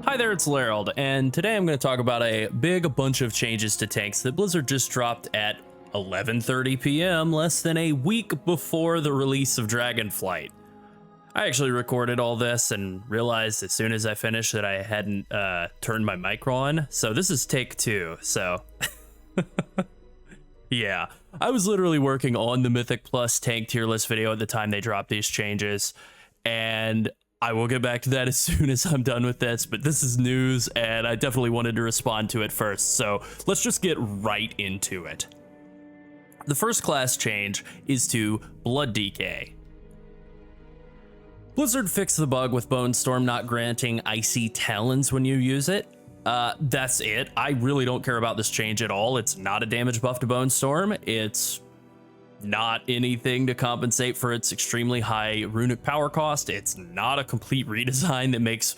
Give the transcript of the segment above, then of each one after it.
Hi there, it's Llarold, and today I'm going to talk about a big bunch of changes to tanks that Blizzard just dropped at 11:30 p.m., less than a week before the release of Dragonflight. I actually recorded all this and realized as soon as I finished that I hadn't turned my mic on, so this is take two, so... Yeah, I was literally working on the Mythic Plus tank tier list video at the time they dropped these changes, and I will get back to that as soon as I'm done with this, but this is news, and I definitely wanted to respond to it first, so let's just get right into it. The first class change is to Blood Decay. Blizzard fixed the bug with Bone Storm not granting Icy Talons when you use it. That's it. I really don't care about this change at all. It's not a damage buff to Bone Storm. It's not anything to compensate for its extremely high runic power cost. It's not a complete redesign that makes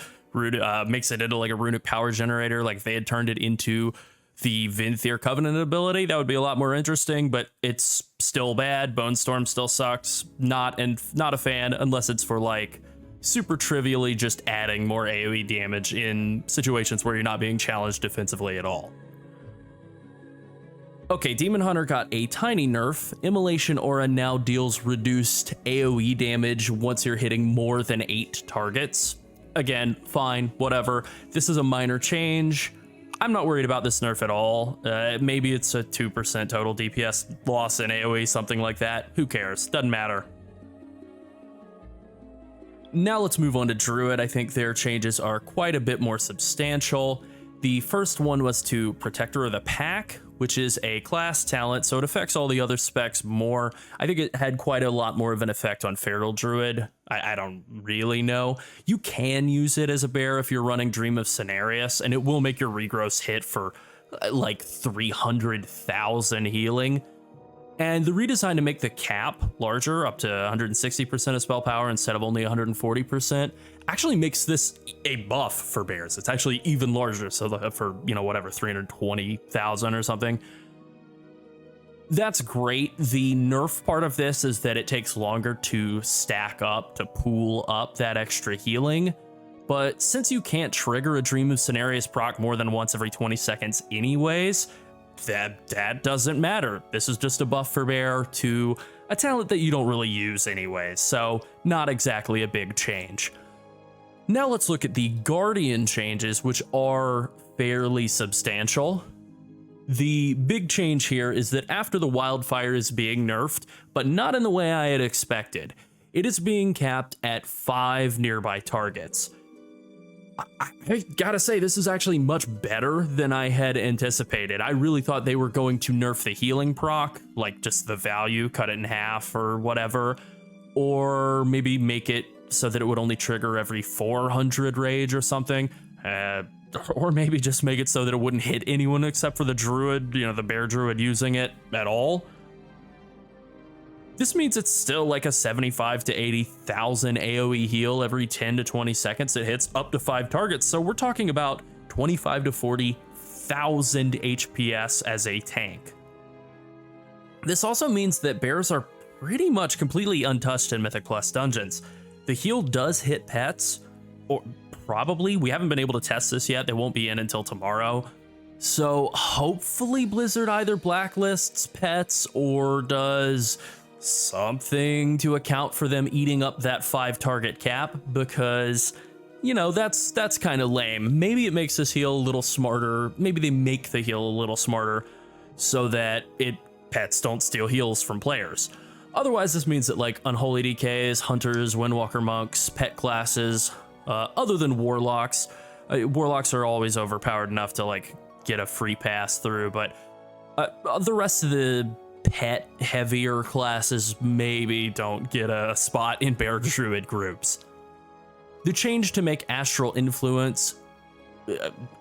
it into like a runic power generator. Like if they had turned it into the Venthyr Covenant ability, that would be a lot more interesting, but it's still bad. Bone Storm still sucks. Not a fan unless it's for like super trivially just adding more AoE damage in situations where you're not being challenged defensively at all. Okay, Demon Hunter got a tiny nerf. Immolation Aura now deals reduced AoE damage once you're hitting more than 8 targets. Again, fine, whatever. This is a minor change. I'm not worried about this nerf at all. Maybe it's a 2% total DPS loss in AoE, something like that. Who cares? Doesn't matter. Now let's move on to Druid. I think their changes are quite a bit more substantial. The first one was to Protector of the Pack, which is a class talent, so it affects all the other specs more. I think it had quite a lot more of an effect on Feral Druid. I don't really know. You can use it as a bear if you're running Dream of Cenarius, and it will make your regrowths hit for like 300,000 healing. And the redesign to make the cap larger, up to 160% of spell power instead of only 140%, actually makes this a buff for bears. It's actually even larger, so for, whatever, 320,000 or something. That's great. The nerf part of this is that it takes longer to stack up, to pool up that extra healing. But since you can't trigger a Dream of Cenarius proc more than once every 20 seconds anyways, that doesn't matter. This is just a buff for bear to a talent that you don't really use anyways, so not exactly a big change. Now let's look at the Guardian changes, which are fairly substantial. The big change here is that after the Wildfire is being nerfed, but not in the way I had expected. It is being capped at 5 nearby targets. I gotta say, this is actually much better than I had anticipated. I really thought they were going to nerf the healing proc, like just the value, cut it in half or whatever, or maybe make it so that it would only trigger every 400 rage or something, or maybe just make it so that it wouldn't hit anyone except for the Druid, the bear Druid using it at all. This means it's still like a 75 to 80,000 AoE heal every 10 to 20 seconds. It hits up to 5 targets, so we're talking about 25 to 40,000 HPS as a tank. This also means that bears are pretty much completely untouched in Mythic Plus dungeons. The heal does hit pets, or probably. We haven't been able to test this yet. They won't be in until tomorrow. So hopefully Blizzard either blacklists pets or does something to account for them eating up that 5 target cap, because that's kind of lame. Maybe it makes this heal a little smarter. Maybe they make the heal a little smarter so that pets don't steal heals from players. Otherwise, this means that like Unholy DKs, Hunters, Windwalker Monks, pet classes, other than Warlocks, Warlocks are always overpowered enough to like get a free pass through, but the rest of the pet heavier classes maybe don't get a spot in bear Druid groups. The change to make Astral Influence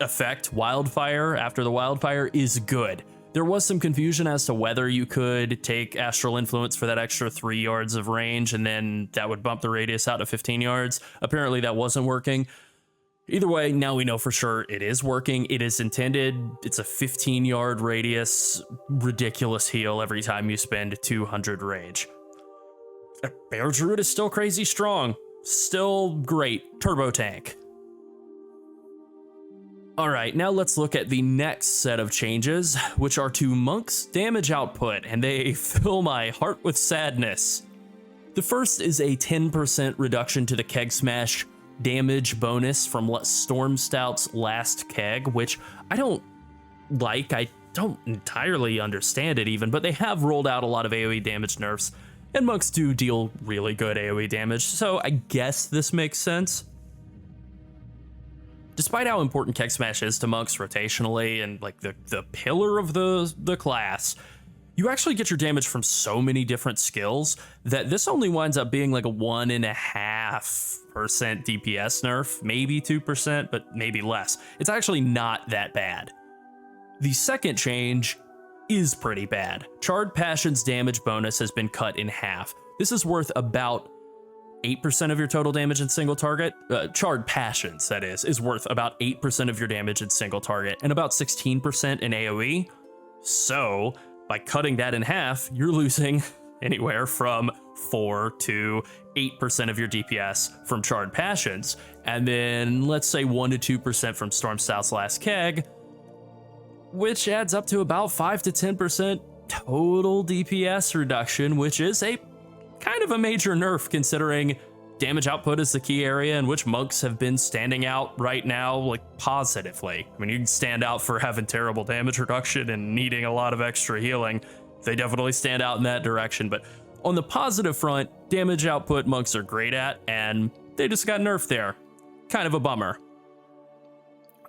affect Wildfire after the Wildfire is good. There was some confusion as to whether you could take Astral Influence for that extra 3 yards of range and then that would bump the radius out to 15 yards. Apparently that wasn't working. Either way, now we know for sure it is working. It is intended. It's a 15-yard radius, ridiculous heal every time you spend 200 rage. Bear Druid is still crazy strong. Still great. Turbo tank. All right, now let's look at the next set of changes, which are to Monk's damage output, and they fill my heart with sadness. The first is a 10% reduction to the Keg Smash damage bonus from Storm Stout's last keg, which I don't like. I don't entirely understand it even, but they have rolled out a lot of AoE damage nerfs, and Monks do deal really good AoE damage, so I guess this makes sense. Despite how important Keg Smash is to Monks rotationally and like the pillar of the class, you actually get your damage from so many different skills that this only winds up being like a 1.5% DPS nerf, maybe 2%, but maybe less. It's actually not that bad. The second change is pretty bad. Charred Passion's damage bonus has been cut in half. This is worth about 8% of your total damage in single target. Charred Passions, that is worth about 8% of your damage in single target and about 16% in AoE. So, by cutting that in half, you're losing anywhere from 4 to 8% of your DPS from Charred Passions, and then let's say 1 to 2% from Storm Stout's last keg, which adds up to about 5 to 10% total DPS reduction, which is a kind of a major nerf considering damage output is the key area in which Monks have been standing out right now, like positively. I mean, you can stand out for having terrible damage reduction and needing a lot of extra healing. They definitely stand out in that direction, but on the positive front, damage output Monks are great at, and they just got nerfed there. Kind of a bummer.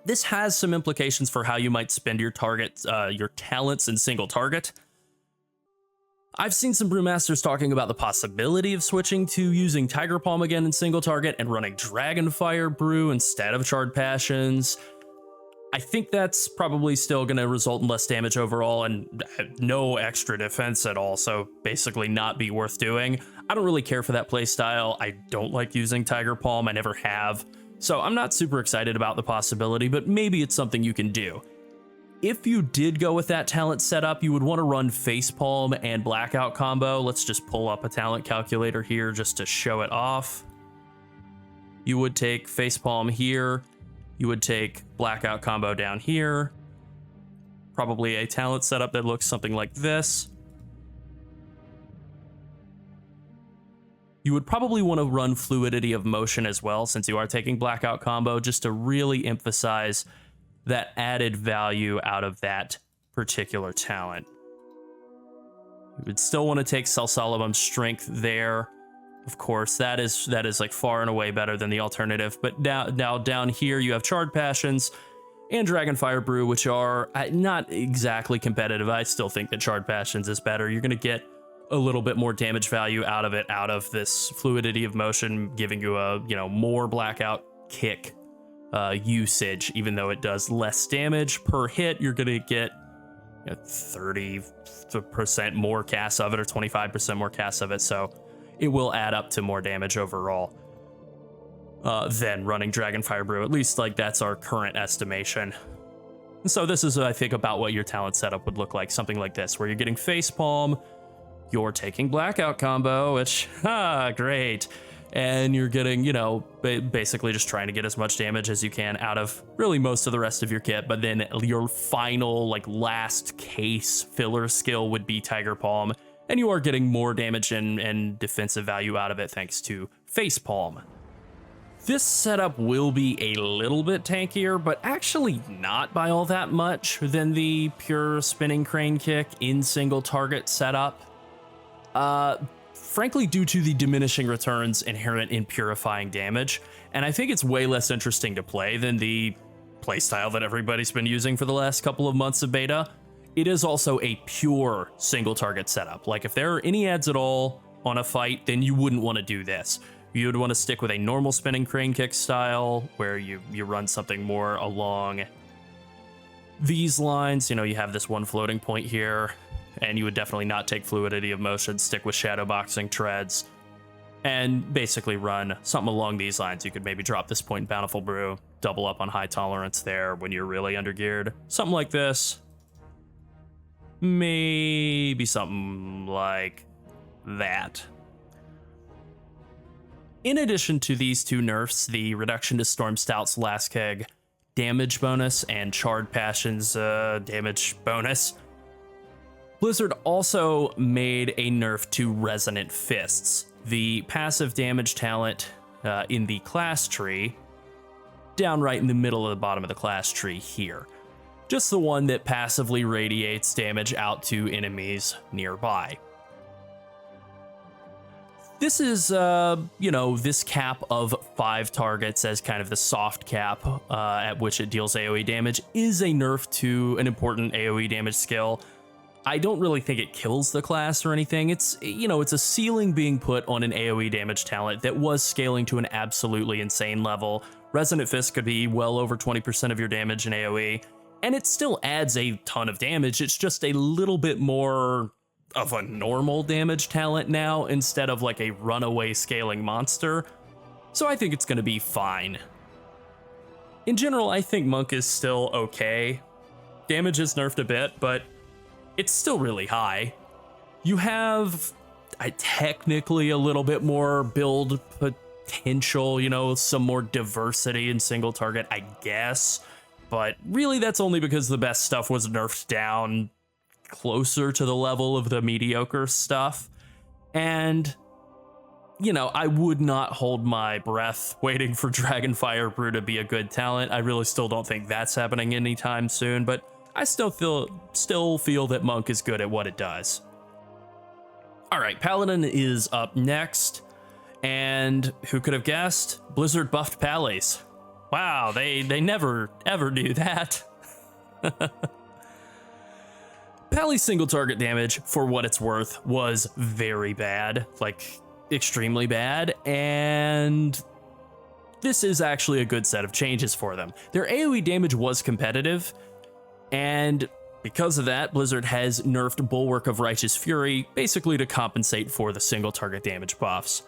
This has some implications for how you might spend your talents in single target. I've seen some brewmasters talking about the possibility of switching to using Tiger Palm again in single target and running Dragonfire brew instead of Charred Passions. I think that's probably still going to result in less damage overall and no extra defense at all, so basically not be worth doing. I don't really care for that playstyle. I don't like using Tiger Palm, I never have, so I'm not super excited about the possibility, but maybe it's something you can do. If you did go with that talent setup, you would want to run Facepalm and Blackout combo. Let's just pull up a talent calculator here just to show it off. You would take Facepalm here. You would take Blackout combo down here. Probably a talent setup that looks something like this. You would probably want to run Fluidity of Motion as well, since you are taking Blackout combo, just to really emphasize that added value out of that particular talent. You would still want to take Salsalabum's Strength there. Of course, that is like far and away better than the alternative. But now down here you have Charred Passions and Dragonfire Brew, which are not exactly competitive. I still think that Charred Passions is better. You're going to get a little bit more damage value out of it, out of this Fluidity of Motion, giving you a more Blackout kick usage. Even though it does less damage per hit, you're gonna get 30% more cast of it or 25% more cast of it, so it will add up to more damage overall than running Dragonfire Brew. At least like that's our current estimation. And so this is, I think, about what your talent setup would look like, something like this, where you're getting Facepalm, you're taking Blackout combo, which great, and you're getting, basically just trying to get as much damage as you can out of really most of the rest of your kit, but then your final, last case filler skill would be Tiger Palm, and you are getting more damage and defensive value out of it thanks to Facepalm. This setup will be a little bit tankier, but actually not by all that much than the pure Spinning Crane Kick in single target setup. Frankly, due to the diminishing returns inherent in purifying damage, and I think it's way less interesting to play than the playstyle that everybody's been using for the last couple of months of beta. It is also a pure single target setup. Like, if there are any ads at all on a fight, then you wouldn't want to do this. You would want to stick with a normal Spinning Crane Kick style, where you run something more along these lines. You have this one floating point here, and you would definitely not take Fluidity of Motion, stick with Shadowboxing Treads, and basically run something along these lines. You could maybe drop this point in Bountiful Brew, double up on High Tolerance there when you're really undergeared. Something like this. Maybe something like that. In addition to these two nerfs, the reduction to Storm Stout's last keg damage bonus and Charred Passion's damage bonus. Blizzard also made a nerf to Resonant Fists, the passive damage talent in the class tree, down right in the middle of the bottom of the class tree here. Just the one that passively radiates damage out to enemies nearby. This is, this cap of 5 targets as kind of the soft cap at which it deals AoE damage is a nerf to an important AoE damage skill. I don't really think it kills the class or anything. It's a ceiling being put on an AoE damage talent that was scaling to an absolutely insane level. Resonant Fist could be well over 20% of your damage in AoE, and it still adds a ton of damage. It's just a little bit more of a normal damage talent now instead of like a runaway scaling monster. So I think it's going to be fine. In general, I think Monk is still okay. Damage is nerfed a bit, but it's still really high. You have technically a little bit more build potential, some more diversity in single target, I guess. But really, that's only because the best stuff was nerfed down closer to the level of the mediocre stuff. And, I would not hold my breath waiting for Dragonfire Brew to be a good talent. I really still don't think that's happening anytime soon, but I still feel that Monk is good at what it does. All right, Paladin is up next, and who could have guessed? Blizzard buffed Pallies. Wow, they never ever do that. Pally's single target damage, for what it's worth, was very bad, like extremely bad, and this is actually a good set of changes for them. Their AoE damage was competitive, and because of that, Blizzard has nerfed Bulwark of Righteous Fury, basically to compensate for the single target damage buffs.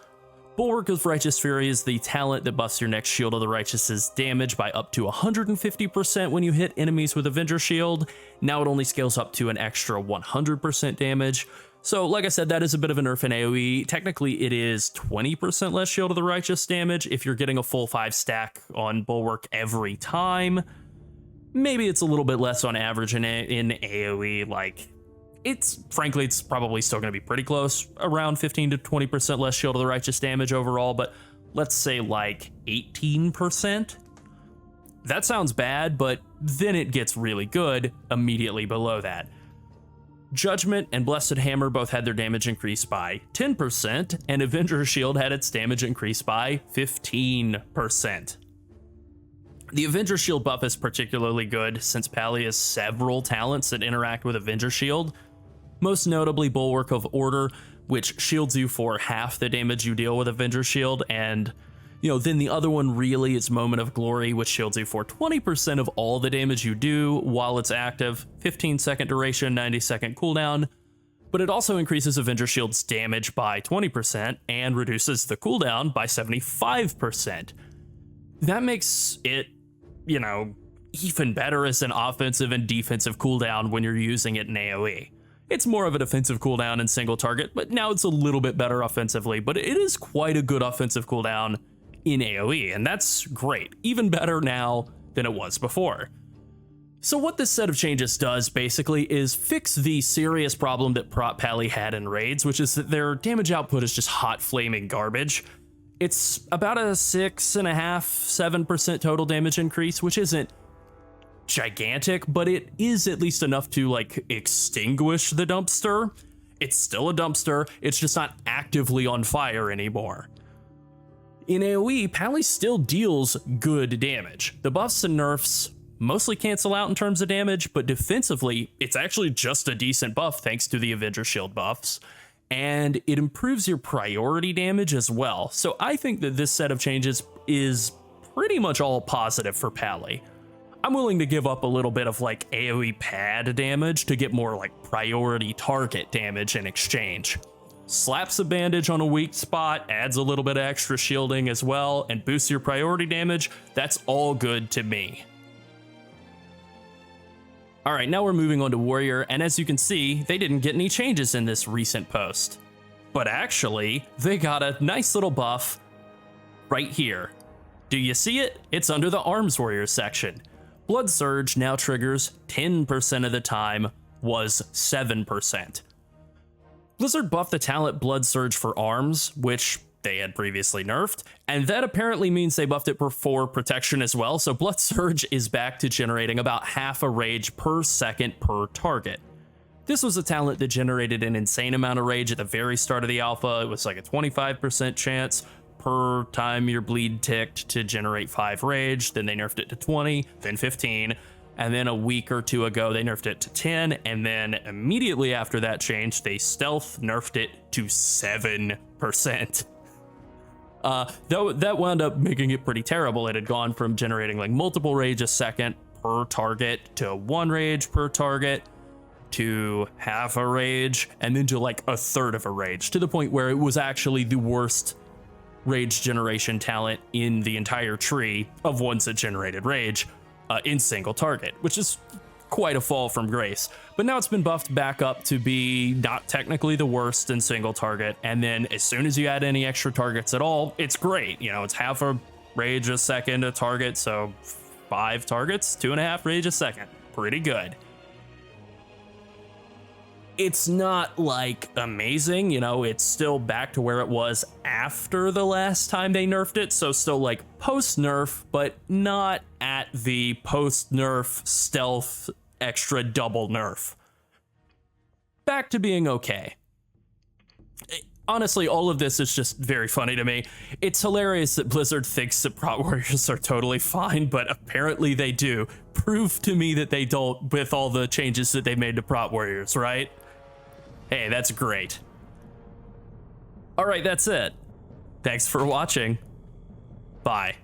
Bulwark of Righteous Fury is the talent that buffs your next Shield of the Righteous's damage by up to 150% when you hit enemies with Avenger Shield. Now it only scales up to an extra 100% damage. So like I said, that is a bit of a nerf in AoE. Technically, it is 20% less Shield of the Righteous damage if you're getting a full 5 stack on Bulwark every time. Maybe it's a little bit less on average in AoE, it's probably still going to be pretty close, around 15 to 20% less Shield of the Righteous damage overall, but let's say 18%. That sounds bad, but then it gets really good immediately below that. Judgment and Blessed Hammer both had their damage increased by 10%, and Avenger Shield had its damage increased by 15%. The Avenger Shield buff is particularly good since Pally has several talents that interact with Avenger Shield, most notably Bulwark of Order, which shields you for half the damage you deal with Avenger Shield, and then the other one really is Moment of Glory, which shields you for 20% of all the damage you do while it's active, 15-second duration, 90-second cooldown, but it also increases Avenger Shield's damage by 20% and reduces the cooldown by 75%. That makes it, even better as an offensive and defensive cooldown when you're using it in AoE. It's more of a defensive cooldown in single target, but now it's a little bit better offensively, but it is quite a good offensive cooldown in AoE, and that's great. Even better now than it was before. So what this set of changes does, basically, is fix the serious problem that Pally had in raids, which is that their damage output is just hot flaming garbage. It's about a 6.5–7% total damage increase, which isn't gigantic, but it is at least enough to extinguish the dumpster. It's still a dumpster, it's just not actively on fire anymore. In AoE, Pally still deals good damage. The buffs and nerfs mostly cancel out in terms of damage, but defensively, it's actually just a decent buff thanks to the Avenger Shield buffs. And it improves your priority damage as well. So I think that this set of changes is pretty much all positive for Pally. I'm willing to give up a little bit of AoE pad damage to get more priority target damage in exchange. Slaps a bandage on a weak spot, adds a little bit of extra shielding as well, and boosts your priority damage. That's all good to me. All right, now we're moving on to Warrior, and as you can see, they didn't get any changes in this recent post. But actually, they got a nice little buff right here. Do you see it? It's under the Arms Warrior section. Blood Surge now triggers 10% of the time, was 7%. Blizzard buffed the talent Blood Surge for arms, which they had previously nerfed, and that apparently means they buffed it for protection as well, so Blood Surge is back to generating about half a rage per second per target. This was a talent that generated an insane amount of rage at the very start of the alpha. It was like a 25% chance per time your bleed ticked to generate 5 rage, then they nerfed it to 20, then 15, and then a week or two ago they nerfed it to 10, and then immediately after that change they stealth nerfed it to 7%. Though that wound up making it pretty terrible. It had gone from generating like multiple rage a second per target to 1 rage per target to half a rage, and then to like a third of a rage, to the point where it was actually the worst rage generation talent in the entire tree of ones that generated rage in single target, which is quite a fall from grace. But now it's been buffed back up to be not technically the worst in single target, and then as soon as you add any extra targets at all, it's great. You know, it's half a rage a second a target, so 5 targets, 2.5 rage a second. Pretty good. It's not like amazing, you know, it's still back to where it was after the last time they nerfed it, so still like post-nerf, but not at the post-nerf stealth extra double nerf. Back to being okay. Honestly, all of this is just very funny to me. It's hilarious that Blizzard thinks that Prot Warriors are totally fine, but apparently they do. Prove to me that they don't with all the changes that they made to Prot Warriors, right? Hey, that's great. All right, that's it. Thanks for watching. Bye.